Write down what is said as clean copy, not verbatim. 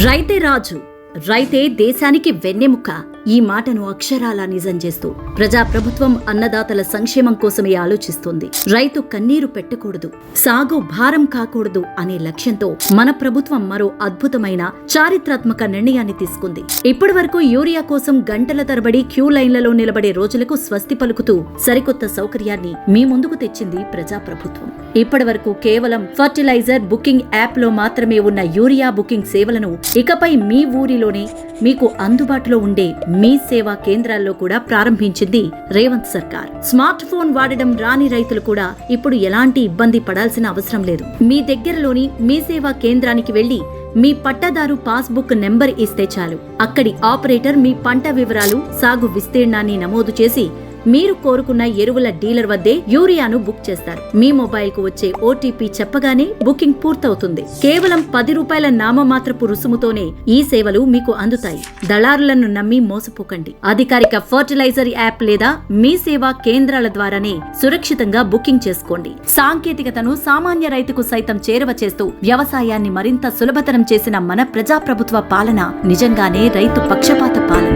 రైతే రాజు, రైతే దేశానికి వెన్నెముక. ఈ మాటను అక్షరాలా నిజం చేస్తూ ప్రజాప్రభుత్వం అన్నదాతల సంక్షేమం కోసమే ఆలోచిస్తోంది. రైతు కన్నీరు పెట్టకూడదు, సాగు భారం కాకూడదు అనే లక్ష్యంతో మన ప్రభుత్వం మరో అద్భుతమైన చారిత్రాత్మక నిర్ణయాన్ని తీసుకుంది. ఇప్పటి వరకు యూరియా కోసం గంటల తరబడి క్యూ లైన్లలో నిలబడే రోజులకు స్వస్తి పలుకుతూ సరికొత్త సౌకర్యాన్ని మీ ముందుకు తెచ్చింది ప్రజాప్రభుత్వం. ఇప్పటి వరకు కేవలం ఫర్టిలైజర్ బుకింగ్ యాప్ లో మాత్రమే ఉన్న యూరియా బుకింగ్ సేవలను ఇకపై మీ ఊరిలోనే మీకు అందుబాటులో ఉండే మీ సేవా కేంద్రాల్లో కూడా ప్రారంభించింది రేవంత్ సర్కార్. స్మార్ట్ ఫోన్ వాడడం రాని రైతులు కూడా ఇప్పుడు ఎలాంటి ఇబ్బంది పడాల్సిన అవసరం లేదు. మీ దగ్గరలోని మీ సేవా కేంద్రానికి వెళ్లి మీ పట్టాదారు పాస్బుక్ నెంబర్ ఇస్తే చాలు. అక్కడి ఆపరేటర్ మీ పంట వివరాలు, సాగు విస్తీర్ణాన్ని నమోదు చేసి మీరు కోరుకున్న ఎరువుల డీలర్ వద్దే యూరియాను బుక్ చేస్తారు. మీ మొబైల్ కు వచ్చే ఓటీపీ చెప్పగానే బుకింగ్ పూర్తవుతుంది. కేవలం 10 రూపాయల నామమాత్రపు రుసుముతోనే ఈ సేవలు మీకు అందుతాయి. దళారులను నమ్మి మోసపోకండి. అధికారిక ఫర్టిలైజర్ యాప్ లేదా మీ సేవా కేంద్రాల ద్వారానే సురక్షితంగా బుకింగ్ చేసుకోండి. సాంకేతికతను సామాన్య రైతుకు సైతం చేరువ చేస్తూ వ్యవసాయాన్ని మరింత సులభతరం చేసిన మన ప్రజాప్రభుత్వ పాలన నిజంగానే రైతు పక్షపాత పాలన.